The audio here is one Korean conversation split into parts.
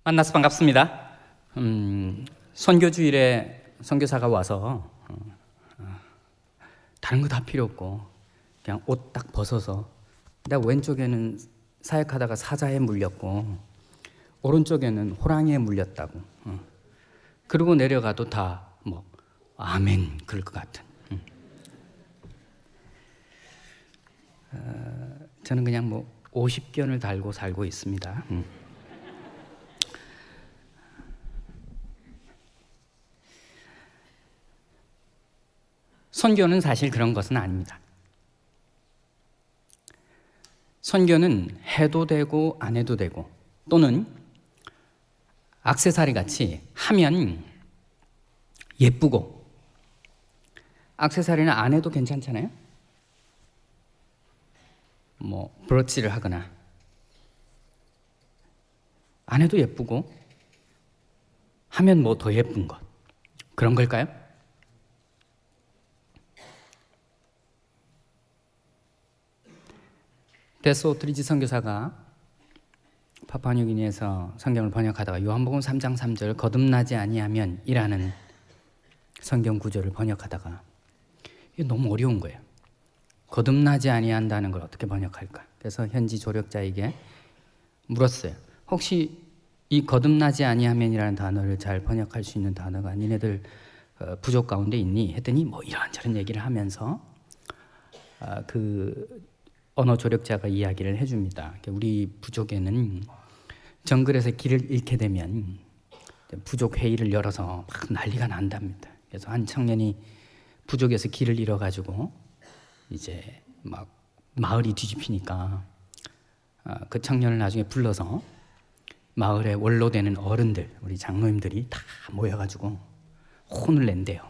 만나서 반갑습니다. 선교주일에 선교사가 와서 다른 거 다 필요 없고 그냥 옷 딱 벗어서, 내가 왼쪽에는 사역하다가 사자에 물렸고 오른쪽에는 호랑이에 물렸다고, 그러고 내려가도 다 뭐 아멘 그럴 것 같은. 저는 그냥 뭐 50견을 달고 살고 있습니다. 선교는 사실 그런 것은 아닙니다. 선교는 해도 되고 안 해도 되고, 또는 액세서리 같이 하면 예쁘고, 액세서리는 안 해도 괜찮잖아요. 뭐 브로치를 하거나 안 해도 예쁘고, 하면 뭐 더 예쁜 것, 그런 걸까요? 데스 오트리지 선교사가 파푸아뉴기니에서 성경을 번역하다가 요한복음 3장 3절 거듭나지 아니하면 이라는 성경 구절을 번역하다가 이게 너무 어려운 거예요. 거듭나지 아니한다는 걸 어떻게 번역할까? 그래서 현지 조력자에게 물었어요. 혹시 이 거듭나지 아니하면이라는 단어를 잘 번역할 수 있는 단어가 니네들 부족 가운데 있니? 했더니 뭐 이런저런 얘기를 하면서 그 언어 조력자가 이야기를 해줍니다. 우리 부족에는 정글에서 길을 잃게 되면 부족 회의를 열어서 막 난리가 난답니다. 그래서 한 청년이 부족에서 길을 잃어가지고 이제 막 마을이 뒤집히니까 그 청년을 나중에 불러서 마을에 원로 되는 어른들, 우리 장로님들이 다 모여가지고 혼을 낸대요.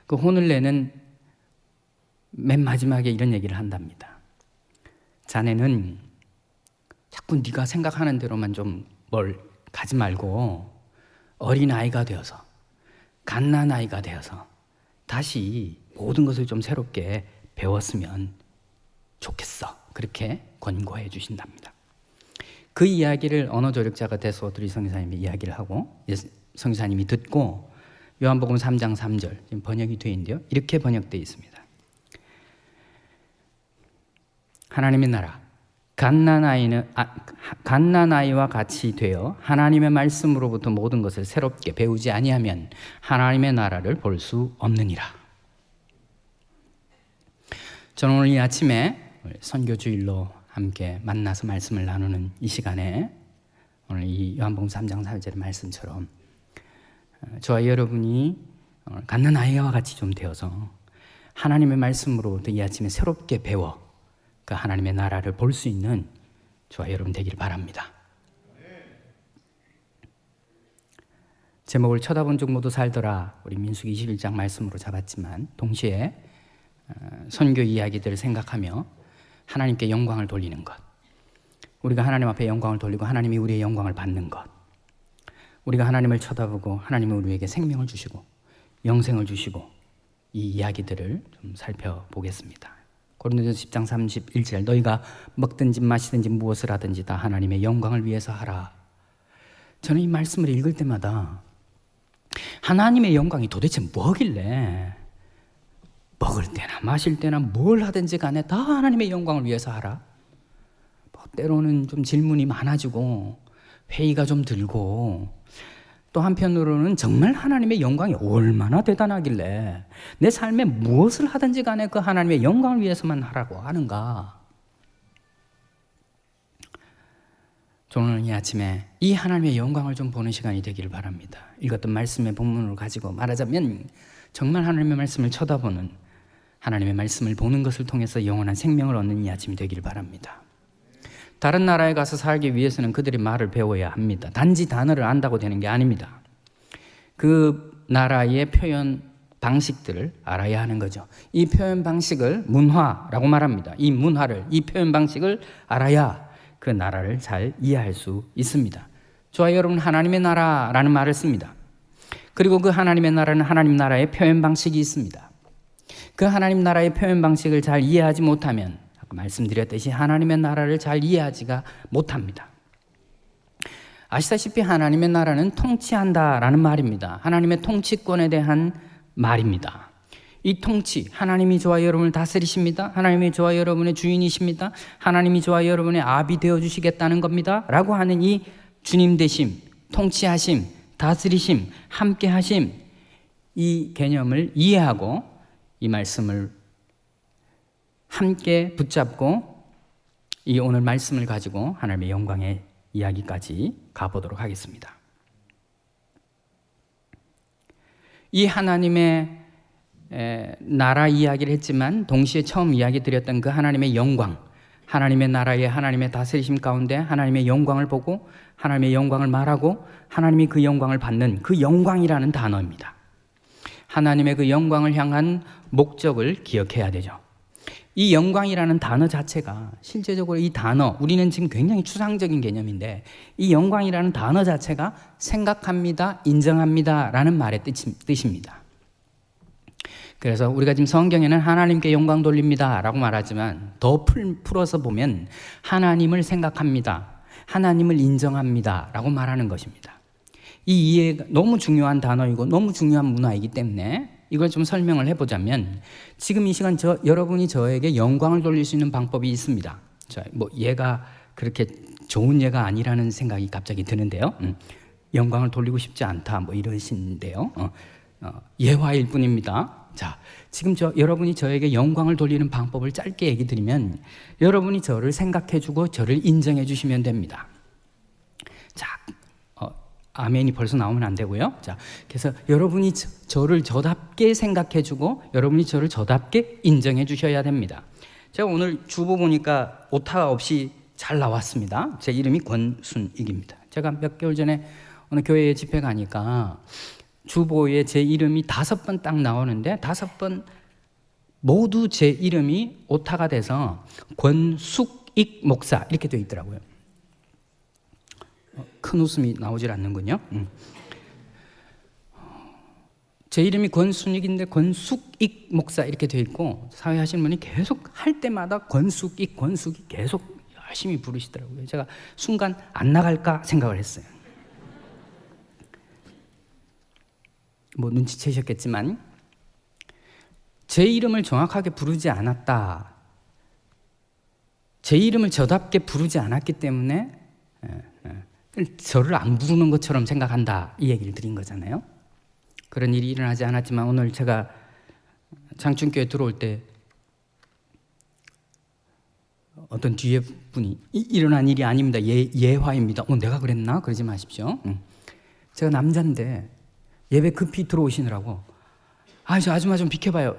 그 혼을 내는 맨 마지막에 이런 얘기를 한답니다. 자네는 자꾸 네가 생각하는 대로만 좀 뭘 가지 말고 어린아이가 되어서, 갓난아이가 되어서 다시 모든 것을 좀 새롭게 배웠으면 좋겠어. 그렇게 권고해 주신답니다. 그 이야기를 언어 조력자가 데스 오트리지 선교사님이 이야기를 하고 선교사님이 듣고 요한복음 3장 3절, 지금 번역이 되어 있는데요, 이렇게 번역되어 있습니다. 하나님의 나라, 갓난아이와 같이 되어 하나님의 말씀으로부터 모든 것을 새롭게 배우지 아니하면 하나님의 나라를 볼 수 없느니라. 저는 오늘 이 아침에 선교주일로 함께 만나서 말씀을 나누는 이 시간에 오늘 이 요한복음 3장 4절의 말씀처럼 저와 여러분이 갓난아이와 같이 좀 되어서 하나님의 말씀으로부터 이 아침에 새롭게 배워 그 하나님의 나라를 볼 수 있는 저와 여러분 되기를 바랍니다. 제목을 쳐다본 적 모두 살더라, 우리 민수기 21장 말씀으로 잡았지만 동시에 선교 이야기들을 생각하며 하나님께 영광을 돌리는 것, 우리가 하나님 앞에 영광을 돌리고 하나님이 우리의 영광을 받는 것, 우리가 하나님을 쳐다보고 하나님이 우리에게 생명을 주시고 영생을 주시고, 이 이야기들을 좀 살펴보겠습니다. 고린도전서 10장 31절, 너희가 먹든지 마시든지 무엇을 하든지 다 하나님의 영광을 위해서 하라. 저는 이 말씀을 읽을 때마다 하나님의 영광이 도대체 뭐길래 먹을 때나 마실 때나 뭘 하든지 간에 다 하나님의 영광을 위해서 하라. 때로는 좀 질문이 많아지고 회의가 좀 들고, 또 한편으로는 정말 하나님의 영광이 얼마나 대단하길래 내 삶에 무엇을 하든지 간에 그 하나님의 영광을 위해서만 하라고 하는가. 저는 이 아침에 이 하나님의 영광을 좀 보는 시간이 되기를 바랍니다. 읽었던 말씀의 본문을 가지고 말하자면 정말 하나님의 말씀을 쳐다보는, 하나님의 말씀을 보는 것을 통해서 영원한 생명을 얻는 이 아침이 되기를 바랍니다. 다른 나라에 가서 살기 위해서는 그들의 말을 배워야 합니다. 단지 단어를 안다고 되는 게 아닙니다. 그 나라의 표현 방식들을 알아야 하는 거죠. 이 표현 방식을 문화라고 말합니다. 이 문화를, 이 표현 방식을 알아야 그 나라를 잘 이해할 수 있습니다. 저와 여러분, 하나님의 나라라는 말을 씁니다. 그리고 그 하나님의 나라는 하나님 나라의 표현 방식이 있습니다. 그 하나님 나라의 표현 방식을 잘 이해하지 못하면 아까 말씀드렸듯이 하나님의 나라를 잘 이해하지가 못합니다. 아시다시피 하나님의 나라는 통치한다라는 말입니다. 하나님의 통치권에 대한 말입니다. 이 통치, 하나님이 저와 여러분을 다스리십니다. 하나님이 저와 여러분의 주인이십니다. 하나님이 저와 여러분의 아비 되어주시겠다는 겁니다. 라고 하는 이 주님 되심, 통치하심, 다스리심, 함께하심, 이 개념을 이해하고 이 말씀을 함께 붙잡고 이 오늘 말씀을 가지고 하나님의 영광의 이야기까지 가보도록 하겠습니다. 이 하나님의 나라 이야기를 했지만 동시에 처음 이야기 드렸던 그 하나님의 영광, 하나님의 나라의 하나님의 다스리심 가운데 하나님의 영광을 보고 하나님의 영광을 말하고 하나님이 그 영광을 받는 그 영광이라는 단어입니다. 하나님의 그 영광을 향한 목적을 기억해야 되죠. 이 영광이라는 단어 자체가 실제적으로 이 단어, 우리는 지금 굉장히 추상적인 개념인데 이 영광이라는 단어 자체가 생각합니다, 인정합니다 라는 말의 뜻입니다. 그래서 우리가 지금 성경에는 하나님께 영광 돌립니다 라고 말하지만 더 풀어서 보면 하나님을 생각합니다, 하나님을 인정합니다 라고 말하는 것입니다. 이 이해가 너무 중요한 단어이고 너무 중요한 문화이기 때문에 이걸 좀 설명을 해보자면 지금 이 시간 여러분이 저에게 영광을 돌릴 수 있는 방법이 있습니다. 뭐 얘가 그렇게 좋은 얘가 아니라는 생각이 갑자기 드는데요. 영광을 돌리고 싶지 않다 뭐 이러신데요. 예화일 뿐입니다. 자, 지금 여러분이 저에게 영광을 돌리는 방법을 짧게 얘기 드리면 여러분이 저를 생각해주고 저를 인정해주시면 됩니다. 자, 아멘이 벌써 나오면 안 되고요. 자, 그래서 여러분이 저를 저답게 생각해주고 여러분이 저를 저답게 인정해주셔야 됩니다. 제가 오늘 주보 보니까 오타 없이 잘 나왔습니다. 제 이름이 권순익입니다. 제가 몇 개월 전에 어느 교회에 집회 가니까 주보에 제 이름이 5번 딱 나오는데 5번 모두 제 이름이 오타가 돼서 권숙익 목사 이렇게 되어 있더라고요. 큰 웃음이 나오질 않는군요. 제 이름이 권순익인데 권숙익 목사 이렇게 되어 있고 사회 하시는 분이 계속 할 때마다 권숙익 계속 열심히 부르시더라고요. 제가 순간 안 나갈까 생각을 했어요. 뭐 눈치채셨겠지만 제 이름을 정확하게 부르지 않았다. 제 이름을 저답게 부르지 않았기 때문에 저를 안 부르는 것처럼 생각한다 이 얘기를 드린 거잖아요. 그런 일이 일어나지 않았지만 오늘 제가 장충교에 들어올 때 어떤 뒤에 분이 일어난 일이 아닙니다. 예화입니다. 내가 그랬나? 그러지 마십시오. 제가 남자인데 예배 급히 들어오시느라고 저 아줌마 좀 비켜봐요.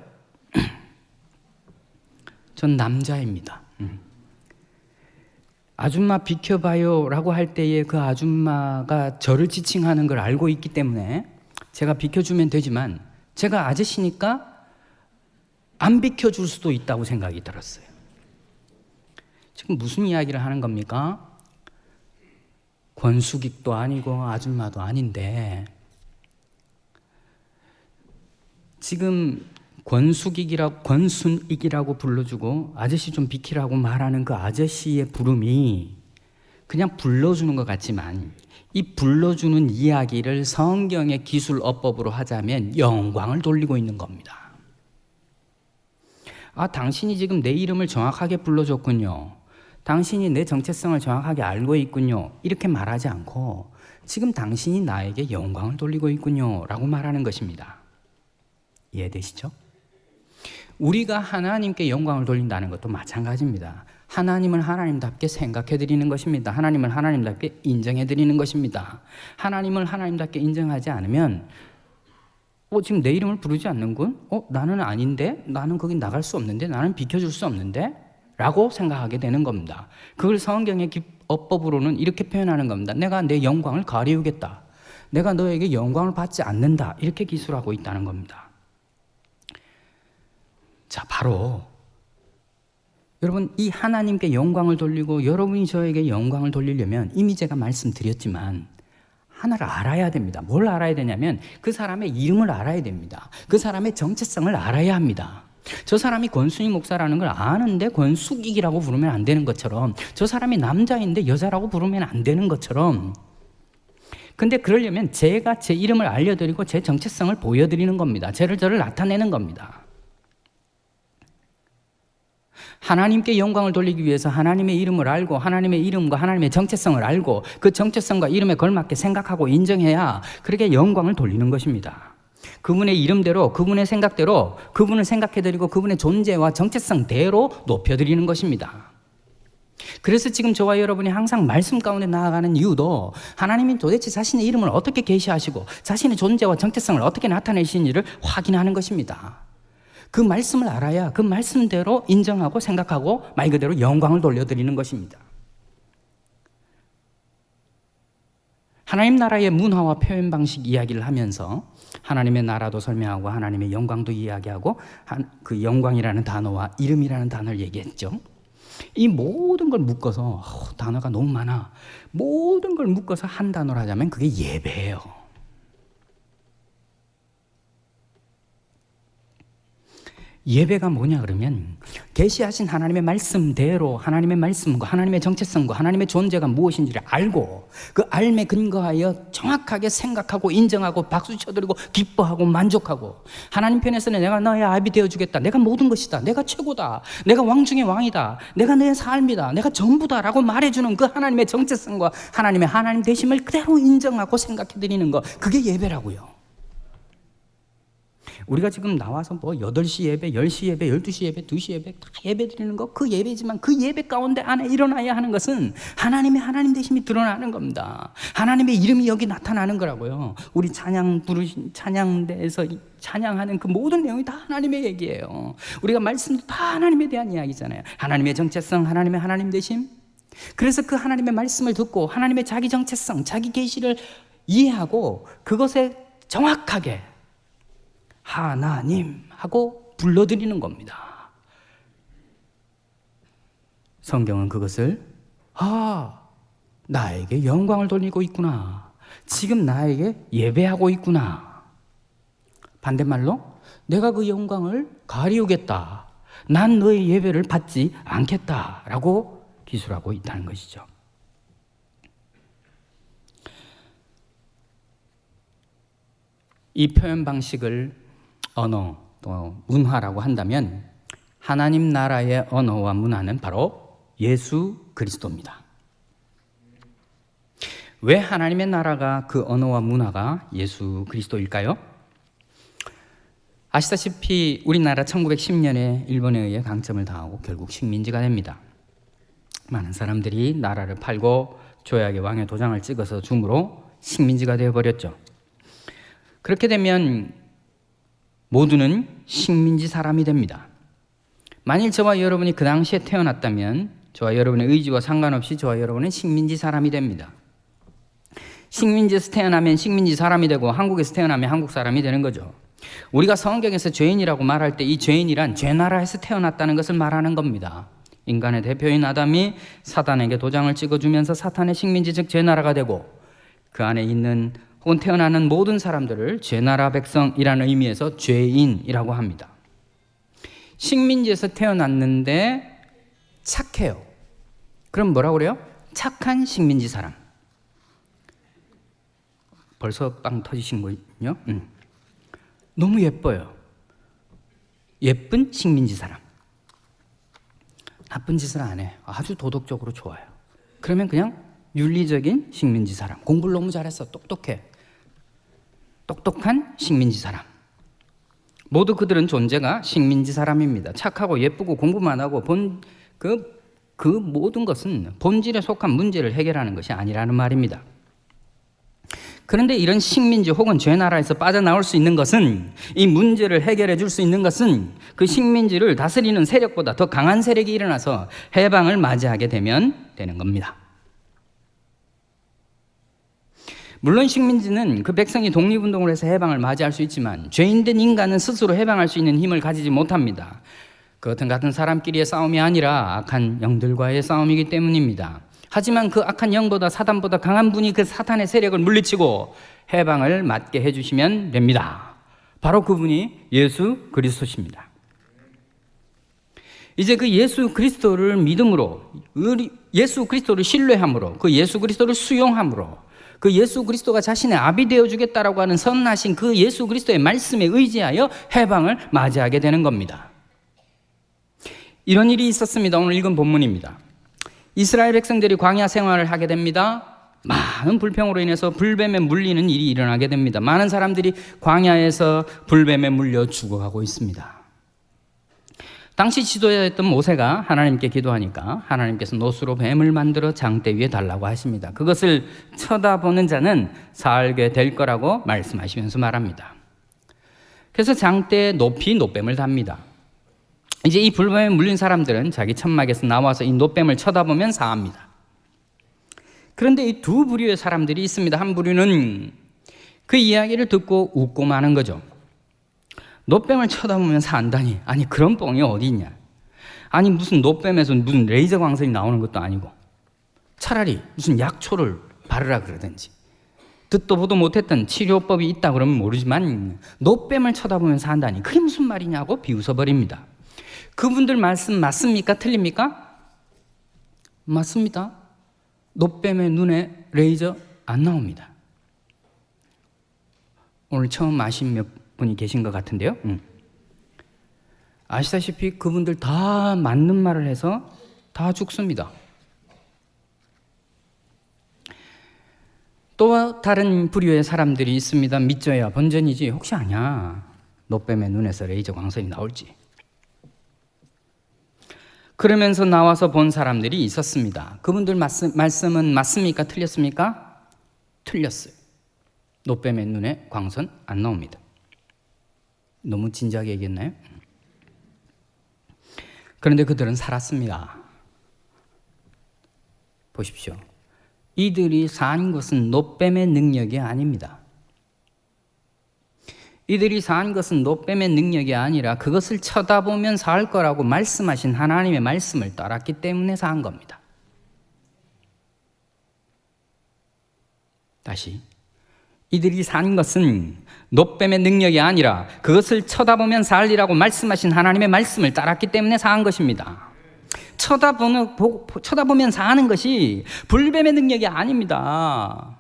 전 남자입니다. 아줌마 비켜봐요 라고 할 때에 그 아줌마가 저를 지칭하는 걸 알고 있기 때문에 제가 비켜주면 되지만 제가 아저씨니까 안 비켜줄 수도 있다고 생각이 들었어요. 지금 무슨 이야기를 하는 겁니까? 권숙익도 아니고 아줌마도 아닌데 지금 권순익이라고 불러주고 아저씨 좀 비키라고 말하는 그 아저씨의 부름이 그냥 불러주는 것 같지만 이 불러주는 이야기를 성경의 기술어법으로 하자면 영광을 돌리고 있는 겁니다. 당신이 지금 내 이름을 정확하게 불러줬군요. 당신이 내 정체성을 정확하게 알고 있군요. 이렇게 말하지 않고 지금 당신이 나에게 영광을 돌리고 있군요 라고 말하는 것입니다. 이해되시죠? 우리가 하나님께 영광을 돌린다는 것도 마찬가지입니다. 하나님을 하나님답게 생각해 드리는 것입니다. 하나님을 하나님답게 인정해 드리는 것입니다. 하나님을 하나님답게 인정하지 않으면 지금 내 이름을 부르지 않는군? 나는 아닌데? 나는 거기 나갈 수 없는데? 나는 비켜줄 수 없는데? 라고 생각하게 되는 겁니다. 그걸 성경의 어법으로는 이렇게 표현하는 겁니다. 내가 내 영광을 가리우겠다. 내가 너에게 영광을 받지 않는다. 이렇게 기술하고 있다는 겁니다. 자, 바로 여러분 이 하나님께 영광을 돌리고 여러분이 저에게 영광을 돌리려면 이미 제가 말씀드렸지만 하나를 알아야 됩니다. 뭘 알아야 되냐면 그 사람의 이름을 알아야 됩니다. 그 사람의 정체성을 알아야 합니다. 저 사람이 권순익 목사라는 걸 아는데 권숙익이라고 부르면 안 되는 것처럼 저 사람이 남자인데 여자라고 부르면 안 되는 것처럼 근데 그러려면 제가 제 이름을 알려드리고 제 정체성을 보여드리는 겁니다. 저를 나타내는 겁니다. 하나님께 영광을 돌리기 위해서 하나님의 이름을 알고 하나님의 이름과 하나님의 정체성을 알고 그 정체성과 이름에 걸맞게 생각하고 인정해야 그렇게 영광을 돌리는 것입니다. 그분의 이름대로, 그분의 생각대로 그분을 생각해드리고 그분의 존재와 정체성대로 높여드리는 것입니다. 그래서 지금 저와 여러분이 항상 말씀 가운데 나아가는 이유도 하나님이 도대체 자신의 이름을 어떻게 계시하시고 자신의 존재와 정체성을 어떻게 나타내시는지를 확인하는 것입니다. 그 말씀을 알아야 그 말씀대로 인정하고 생각하고 말 그대로 영광을 돌려드리는 것입니다. 하나님 나라의 문화와 표현 방식 이야기를 하면서 하나님의 나라도 설명하고 하나님의 영광도 이야기하고 그 영광이라는 단어와 이름이라는 단어를 얘기했죠. 이 모든 걸 묶어서 단어가 너무 많아. 모든 걸 묶어서 한 단어로 하자면 그게 예배예요. 예배가 뭐냐 그러면 계시하신 하나님의 말씀대로 하나님의 말씀과 하나님의 정체성과 하나님의 존재가 무엇인지를 알고 그 알매 근거하여 정확하게 생각하고 인정하고 박수 쳐드리고 기뻐하고 만족하고 하나님 편에서는 내가 너의 아비 되어주겠다, 내가 모든 것이다, 내가 최고다, 내가 왕 중의 왕이다, 내가 너의 삶이다, 내가 전부다 라고 말해주는 그 하나님의 정체성과 하나님의 하나님 되심을 그대로 인정하고 생각해드리는 것, 그게 예배라고요. 우리가 지금 나와서 뭐 8시 예배, 10시 예배, 12시 예배, 2시 예배 다 예배 드리는 거 그 예배지만 그 예배 가운데 안에 일어나야 하는 것은 하나님의 하나님 되심이 드러나는 겁니다. 하나님의 이름이 여기 나타나는 거라고요. 우리 찬양대에서 찬양하는 그 모든 내용이 다 하나님의 얘기예요. 우리가 말씀도 다 하나님에 대한 이야기잖아요. 하나님의 정체성, 하나님의 하나님 되심. 그래서 그 하나님의 말씀을 듣고 하나님의 자기 정체성, 자기 계시를 이해하고 그것에 정확하게 하나님 하고 불러드리는 겁니다. 성경은 그것을 나에게 영광을 돌리고 있구나, 지금 나에게 예배하고 있구나, 반대말로 내가 그 영광을 가리우겠다, 난 너의 예배를 받지 않겠다라고 기술하고 있다는 것이죠. 이 표현 방식을 언어 또 문화라고 한다면 하나님 나라의 언어와 문화는 바로 예수 그리스도입니다. 왜 하나님의 나라가 그 언어와 문화가 예수 그리스도일까요? 아시다시피 우리나라 1910년에 일본에 의해 강점을 당하고 결국 식민지가 됩니다. 많은 사람들이 나라를 팔고 조약의 왕의 도장을 찍어서 줌으로 식민지가 되어버렸죠. 그렇게 되면 모두는 식민지 사람이 됩니다. 만일 저와 여러분이 그 당시에 태어났다면 저와 여러분의 의지와 상관없이 저와 여러분은 식민지 사람이 됩니다. 식민지에서 태어나면 식민지 사람이 되고 한국에서 태어나면 한국 사람이 되는 거죠. 우리가 성경에서 죄인이라고 말할 때 이 죄인이란 죄나라에서 태어났다는 것을 말하는 겁니다. 인간의 대표인 아담이 사탄에게 도장을 찍어주면서 사탄의 식민지 즉 죄나라가 되고 그 안에 있는 혹은 태어나는 모든 사람들을 죄나라 백성이라는 의미에서 죄인이라고 합니다. 식민지에서 태어났는데 착해요. 그럼 뭐라고 그래요? 착한 식민지 사람. 벌써 빵 터지신군요. 너무 예뻐요. 예쁜 식민지 사람. 나쁜 짓을 안 해. 아주 도덕적으로 좋아요. 그러면 그냥 윤리적인 식민지 사람. 공부를 너무 잘했어. 똑똑해. 똑똑한 식민지 사람. 모두 그들은 존재가 식민지 사람입니다. 착하고 예쁘고 공부만 하고 그 모든 것은 본질에 속한 문제를 해결하는 것이 아니라는 말입니다. 그런데 이런 식민지 혹은 죄나라에서 빠져나올 수 있는 것은, 이 문제를 해결해 줄 수 있는 것은 그 식민지를 다스리는 세력보다 더 강한 세력이 일어나서 해방을 맞이하게 되면 되는 겁니다. 물론 식민지는 그 백성이 독립운동을 해서 해방을 맞이할 수 있지만 죄인된 인간은 스스로 해방할 수 있는 힘을 가지지 못합니다. 그것은 같은 사람끼리의 싸움이 아니라 악한 영들과의 싸움이기 때문입니다. 하지만 그 악한 영보다 사단보다 강한 분이 그 사탄의 세력을 물리치고 해방을 맞게 해주시면 됩니다. 바로 그분이 예수 그리스도십니다. 이제 그 예수 그리스도를 믿음으로, 예수 그리스도를 신뢰함으로, 그 예수 그리스도를 수용함으로 그 예수 그리스도가 자신의 아비 되어주겠다라고 하는 선하신 그 예수 그리스도의 말씀에 의지하여 해방을 맞이하게 되는 겁니다. 이런 일이 있었습니다. 오늘 읽은 본문입니다. 이스라엘 백성들이 광야 생활을 하게 됩니다. 많은 불평으로 인해서 불뱀에 물리는 일이 일어나게 됩니다. 많은 사람들이 광야에서 불뱀에 물려 죽어가고 있습니다. 당시 지도자였던 모세가 하나님께 기도하니까 하나님께서 노수로 뱀을 만들어 장대 위에 달라고 하십니다. 그것을 쳐다보는 자는 살게 될 거라고 말씀하시면서 말합니다. 그래서 장대에 높이 노뱀을 답니다. 이제 이 불뱀에 물린 사람들은 자기 천막에서 나와서 이 노뱀을 쳐다보면 사합니다. 그런데 이 두 부류의 사람들이 있습니다. 한 부류는 그 이야기를 듣고 웃고 마는 거죠. 노뱀을 쳐다보면 산다니, 아니 그런 뻥이 어디 있냐. 아니 무슨 노뱀에서 무슨 레이저 광선이 나오는 것도 아니고 차라리 무슨 약초를 바르라 그러든지 듣도 보도 못했던 치료법이 있다 그러면 모르지만 노뱀을 쳐다보면 산다니 그게 무슨 말이냐고 비웃어버립니다. 그분들 말씀 맞습니까? 틀립니까? 맞습니다. 노뱀의 눈에 레이저 안 나옵니다. 오늘 처음 아신 몇 분이 계신 것 같은데요. 아시다시피 그분들 다 맞는 말을 해서 다 죽습니다. 또 다른 부류의 사람들이 있습니다. 믿져야 본전이지 혹시 아냐 노뱀의 눈에서 레이저 광선이 나올지. 그러면서 나와서 본 사람들이 있었습니다. 그분들 말씀은 맞습니까? 틀렸습니까? 틀렸어요. 노뱀의 눈에 광선 안 나옵니다. 너무 진지하게 얘기했나요? 그런데 그들은 살았습니다. 보십시오. 이들이 산 것은 노뱀의 능력이 아닙니다. 이들이 산 것은 노뱀의 능력이 아니라 그것을 쳐다보면 살 거라고 말씀하신 하나님의 말씀을 따랐기 때문에 산 겁니다. 다시, 이들이 산 것은 노뱀의 능력이 아니라 그것을 쳐다보면 살리라고 말씀하신 하나님의 말씀을 따랐기 때문에 산 것입니다. 쳐다보면 사는 것이 불뱀의 능력이 아닙니다.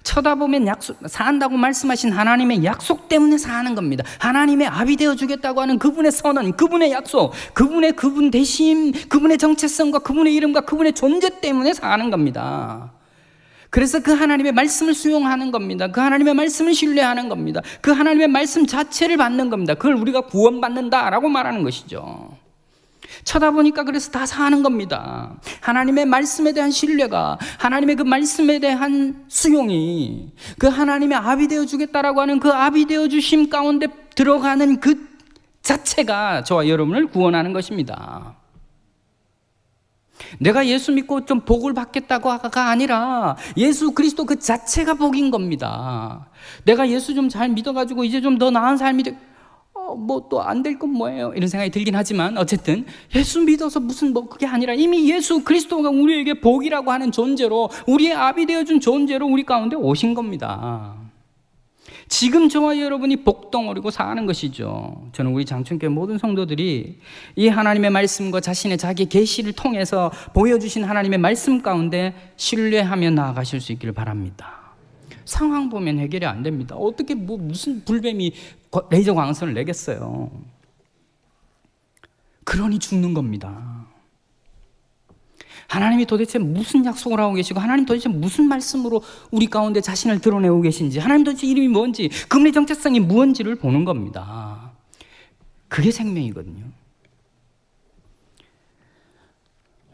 쳐다보면 산다고 말씀하신 하나님의 약속 때문에 사는 겁니다. 하나님의 아비 되어주겠다고 하는 그분의 선언, 그분의 약속, 그분 대심, 그분의 정체성과 그분의 이름과 그분의 존재 때문에 사는 겁니다. 그래서 그 하나님의 말씀을 수용하는 겁니다. 그 하나님의 말씀을 신뢰하는 겁니다. 그 하나님의 말씀 자체를 받는 겁니다. 그걸 우리가 구원받는다라고 말하는 것이죠. 쳐다보니까 그래서 다 사는 겁니다. 하나님의 말씀에 대한 신뢰가, 하나님의 그 말씀에 대한 수용이 그 하나님의 아비 되어주겠다라고 하는 그 아비 되어주심 가운데 들어가는 그 자체가 저와 여러분을 구원하는 것입니다. 내가 예수 믿고 좀 복을 받겠다고가 아니라 예수 그리스도 그 자체가 복인 겁니다. 내가 예수 좀 잘 믿어가지고 이제 좀 더 나은 삶이 뭐 또 안 될 건 뭐예요? 이런 생각이 들긴 하지만 어쨌든 예수 믿어서 무슨 뭐 그게 아니라 이미 예수 그리스도가 우리에게 복이라고 하는 존재로 우리의 아비 되어준 존재로 우리 가운데 오신 겁니다. 지금 저와 여러분이 복덩어리고 사는 것이죠. 저는 우리 장춘교회 모든 성도들이 이 하나님의 말씀과 자신의 자기 계시를 통해서 보여주신 하나님의 말씀 가운데 신뢰하며 나아가실 수 있기를 바랍니다. 상황 보면 해결이 안 됩니다. 어떻게 무슨 불뱀이 레이저 광선을 내겠어요. 그러니 죽는 겁니다. 하나님이 도대체 무슨 약속을 하고 계시고 하나님 도대체 무슨 말씀으로 우리 가운데 자신을 드러내고 계신지, 하나님 도대체 이름이 뭔지, 그분의 정체성이 무엇인지를 보는 겁니다. 그게 생명이거든요.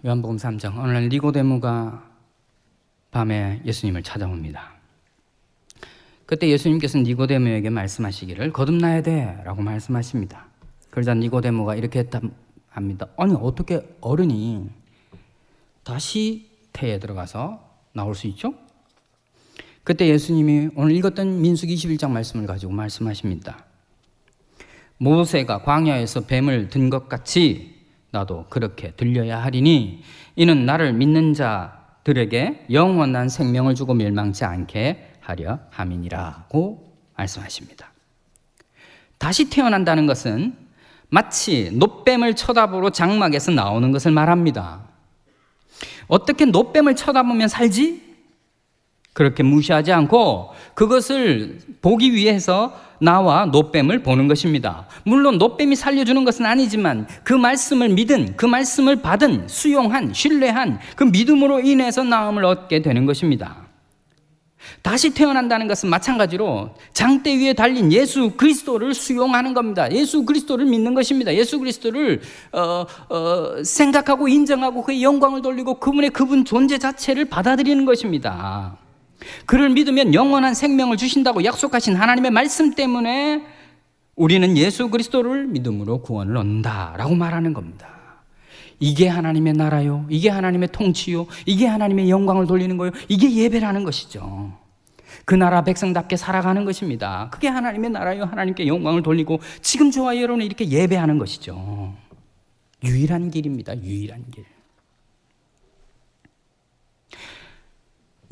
요한복음 3장, 어느 날 니고데모가 밤에 예수님을 찾아옵니다. 그때 예수님께서는 니고데모에게 말씀하시기를 거듭나야 돼 라고 말씀하십니다. 그러자 니고데모가 이렇게 합니다. 아니 어떻게 어른이 다시 태에 들어가서 나올 수 있죠? 그때 예수님이 오늘 읽었던 민수기 21장 말씀을 가지고 말씀하십니다. 모세가 광야에서 뱀을 든 것 같이 나도 그렇게 들려야 하리니 이는 나를 믿는 자들에게 영원한 생명을 주고 멸망치 않게 하려 함이니라고 말씀하십니다. 다시 태어난다는 것은 마치 노뱀을 쳐다보러 장막에서 나오는 것을 말합니다. 어떻게 노뱀을 쳐다보면 살지? 그렇게 무시하지 않고 그것을 보기 위해서 나와 노뱀을 보는 것입니다. 물론 노뱀이 살려주는 것은 아니지만 그 말씀을 믿은, 그 말씀을 받은, 수용한, 신뢰한 그 믿음으로 인해서 나음을 얻게 되는 것입니다. 다시 태어난다는 것은 마찬가지로 장대 위에 달린 예수 그리스도를 수용하는 겁니다. 예수 그리스도를 믿는 것입니다. 예수 그리스도를 생각하고 인정하고 그의 영광을 돌리고 그분 존재 자체를 받아들이는 것입니다. 그를 믿으면 영원한 생명을 주신다고 약속하신 하나님의 말씀 때문에 우리는 예수 그리스도를 믿음으로 구원을 얻는다라고 말하는 겁니다. 이게 하나님의 나라요, 이게 하나님의 통치요, 이게 하나님의 영광을 돌리는 거요, 이게 예배라는 것이죠. 그 나라 백성답게 살아가는 것입니다. 그게 하나님의 나라요, 하나님께 영광을 돌리고 지금 저와 여러분은 이렇게 예배하는 것이죠. 유일한 길입니다. 유일한 길.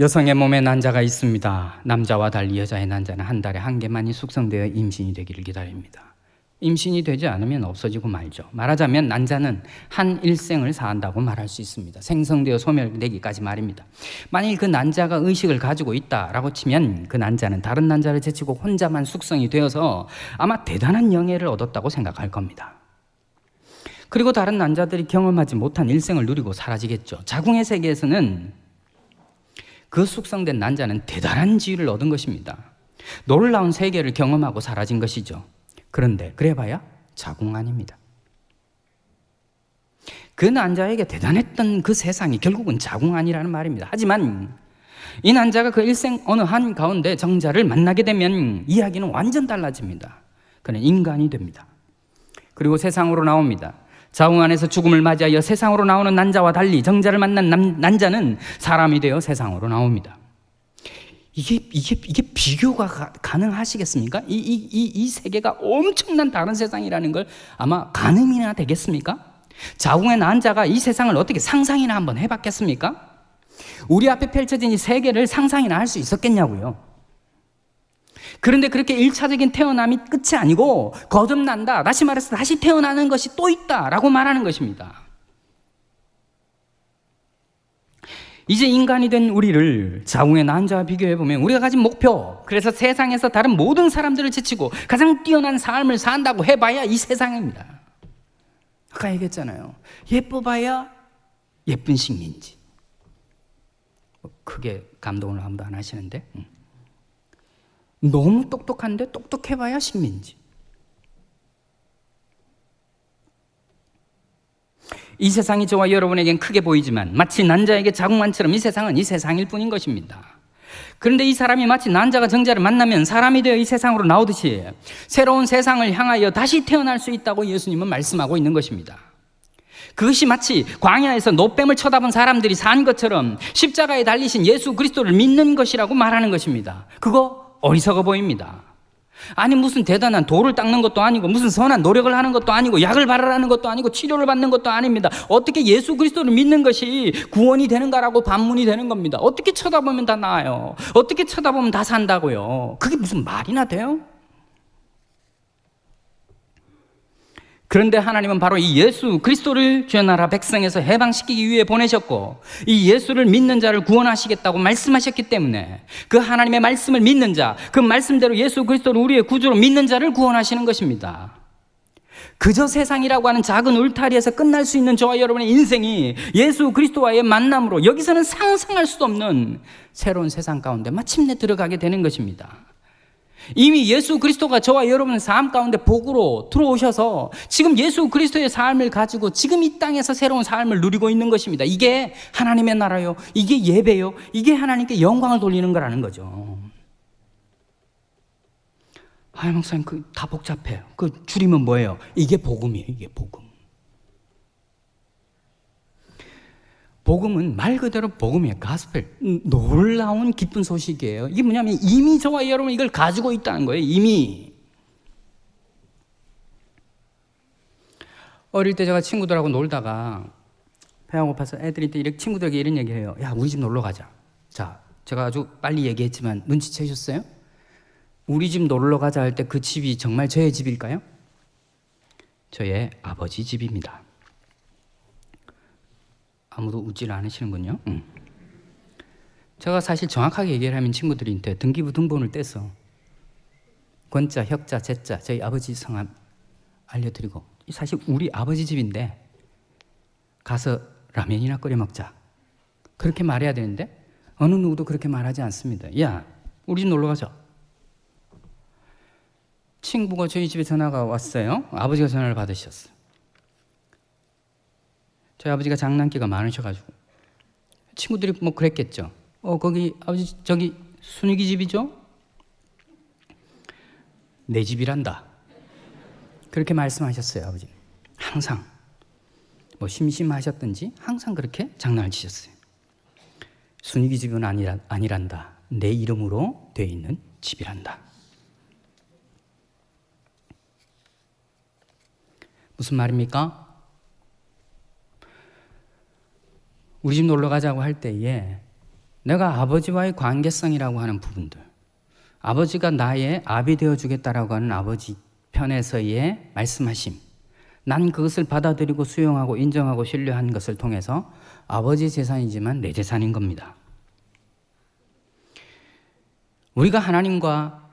여성의 몸에 난자가 있습니다. 남자와 달리 여자의 난자는 한 달에 한 개만이 숙성되어 임신이 되기를 기다립니다. 임신이 되지 않으면 없어지고 말죠. 말하자면 난자는 한 일생을 사한다고 말할 수 있습니다. 생성되어 소멸되기까지 말입니다. 만일 그 난자가 의식을 가지고 있다라고 치면 그 난자는 다른 난자를 제치고 혼자만 숙성이 되어서 아마 대단한 영예를 얻었다고 생각할 겁니다. 그리고 다른 난자들이 경험하지 못한 일생을 누리고 사라지겠죠. 자궁의 세계에서는 그 숙성된 난자는 대단한 지위를 얻은 것입니다. 놀라운 세계를 경험하고 사라진 것이죠. 그런데 그래봐야 자궁 안입니다. 그 난자에게 대단했던 그 세상이 결국은 자궁 안이라는 말입니다. 하지만 이 난자가 그 일생 어느 한 가운데 정자를 만나게 되면 이야기는 완전 달라집니다. 그는 인간이 됩니다. 그리고 세상으로 나옵니다. 자궁 안에서 죽음을 맞이하여 세상으로 나오는 난자와 달리 정자를 만난 난자는 사람이 되어 세상으로 나옵니다. 이게 비교가 가능하시겠습니까? 이 세계가 엄청난 다른 세상이라는 걸 아마 가늠이나 되겠습니까? 자궁의 난자가 이 세상을 어떻게 상상이나 한번 해봤겠습니까? 우리 앞에 펼쳐진 이 세계를 상상이나 할 수 있었겠냐고요. 그런데 그렇게 1차적인 태어남이 끝이 아니고 거듭난다, 다시 말해서 다시 태어나는 것이 또 있다라고 말하는 것입니다. 이제 인간이 된 우리를 자궁의 난자와 비교해보면 우리가 가진 목표, 그래서 세상에서 다른 모든 사람들을 제치고 가장 뛰어난 삶을 산다고 해봐야 이 세상입니다. 아까 얘기했잖아요. 예뻐봐야 예쁜 식민지. 크게 감동을 아무도 안 하시는데, 너무 똑똑한데 똑똑해봐야 식민지. 이 세상이 저와 여러분에겐 크게 보이지만 마치 난자에게 자궁안처럼 이 세상은 이 세상일 뿐인 것입니다. 그런데 이 사람이 마치 난자가 정자를 만나면 사람이 되어 이 세상으로 나오듯이 새로운 세상을 향하여 다시 태어날 수 있다고 예수님은 말씀하고 있는 것입니다. 그것이 마치 광야에서 노뱀을 쳐다본 사람들이 산 것처럼 십자가에 달리신 예수 그리스도를 믿는 것이라고 말하는 것입니다. 그거 어리석어 보입니다. 아니 무슨 대단한 돌을 닦는 것도 아니고 무슨 선한 노력을 하는 것도 아니고 약을 바르라는 것도 아니고 치료를 받는 것도 아닙니다. 어떻게 예수 그리스도를 믿는 것이 구원이 되는가라고 반문이 되는 겁니다. 어떻게 쳐다보면 다 나아요? 어떻게 쳐다보면 다 산다고요? 그게 무슨 말이나 돼요? 그런데 하나님은 바로 이 예수 그리스도를 주의 나라 백성에서 해방시키기 위해 보내셨고 이 예수를 믿는 자를 구원하시겠다고 말씀하셨기 때문에 그 하나님의 말씀을 믿는 자, 그 말씀대로 예수 그리스도를 우리의 구주로 믿는 자를 구원하시는 것입니다. 그저 세상이라고 하는 작은 울타리에서 끝날 수 있는 저와 여러분의 인생이 예수 그리스도와의 만남으로 여기서는 상상할 수 없는 새로운 세상 가운데 마침내 들어가게 되는 것입니다. 이미 예수 그리스도가 저와 여러분의 삶 가운데 복으로 들어오셔서 지금 예수 그리스도의 삶을 가지고 지금 이 땅에서 새로운 삶을 누리고 있는 것입니다. 이게 하나님의 나라요, 이게 예배요, 이게 하나님께 영광을 돌리는 거라는 거죠. 목사님 다 복잡해요. 그 줄이면 뭐예요? 이게 복음이에요. 이게 복음. 복음은 말 그대로 복음이에요. 가스펠. 놀라운 기쁜 소식이에요. 이게 뭐냐면 이미 저와 여러분 이걸 가지고 있다는 거예요. 이미. 어릴 때 제가 친구들하고 놀다가 배가 고파서 애들한테 이렇게 친구들에게 이런 얘기를 해요. 야, 우리 집 놀러 가자. 자, 제가 아주 빨리 얘기했지만 눈치채셨어요? 우리 집 놀러 가자 할 때 그 집이 정말 저의 집일까요? 저의 아버지 집입니다. 아무도 웃지를 않으시는군요. 제가 사실 정확하게 얘기를 하면 친구들한테 등기부 등본을 떼서 권자, 혁자, 제자 저희 아버지 성함 알려드리고, 사실 우리 아버지 집인데 가서 라면이나 끓여 먹자 그렇게 말해야 되는데 어느 누구도 그렇게 말하지 않습니다. 야, 우리 집 놀러 가자. 친구가 저희 집에 전화가 왔어요. 아버지가 전화를 받으셨어요. 저희 아버지가 장난기가 많으셔가지고 친구들이 뭐 그랬겠죠. 거기 아버지 저기 순익이 집이죠? 내 집이란다. 그렇게 말씀하셨어요. 아버지 항상 뭐 심심하셨든지 항상 그렇게 장난을 치셨어요. 순익이 집은 아니란다. 내 이름으로 돼 있는 집이란다. 무슨 말입니까? 우리 집 놀러 가자고 할 때에 내가 아버지와의 관계성이라고 하는 부분들, 아버지가 나의 아비 되어 주겠다라고 하는 아버지 편에서의 말씀하심, 난 그것을 받아들이고 수용하고 인정하고 신뢰한 것을 통해서 아버지 재산이지만 내 재산인 겁니다. 우리가 하나님과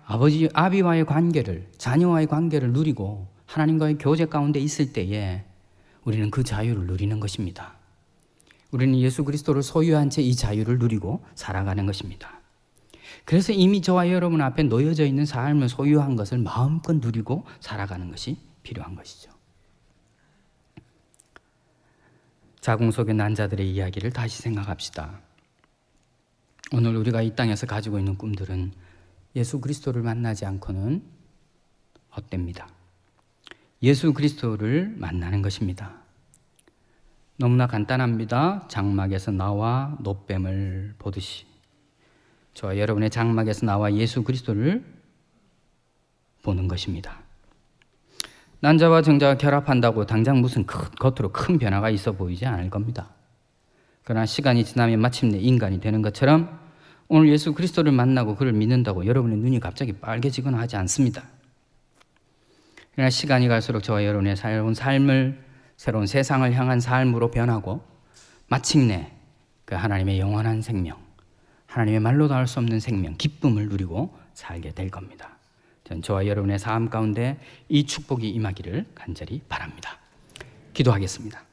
아비와의 관계를, 자녀와의 관계를 누리고 하나님과의 교제 가운데 있을 때에 우리는 그 자유를 누리는 것입니다. 우리는 예수 그리스도를 소유한 채 이 자유를 누리고 살아가는 것입니다. 그래서 이미 저와 여러분 앞에 놓여져 있는 삶을 소유한 것을 마음껏 누리고 살아가는 것이 필요한 것이죠. 자궁 속에 난 자들의 이야기를 다시 생각합시다. 오늘 우리가 이 땅에서 가지고 있는 꿈들은 예수 그리스도를 만나지 않고는 헛됩니다. 예수 그리스도를 만나는 것입니다. 너무나 간단합니다. 장막에서 나와 노뱀을 보듯이 저와 여러분의 장막에서 나와 예수 그리스도를 보는 것입니다. 난자와 정자가 결합한다고 당장 무슨 겉으로 큰 변화가 있어 보이지 않을 겁니다. 그러나 시간이 지나면 마침내 인간이 되는 것처럼 오늘 예수 그리스도를 만나고 그를 믿는다고 여러분의 눈이 갑자기 빨개지거나 하지 않습니다. 그러나 시간이 갈수록 저와 여러분의 새로운 삶을, 새로운 세상을 향한 삶으로 변하고 마침내 그 하나님의 영원한 생명, 하나님의 말로도 할 수 없는 생명, 기쁨을 누리고 살게 될 겁니다. 전 저와 여러분의 삶 가운데 이 축복이 임하기를 간절히 바랍니다. 기도하겠습니다.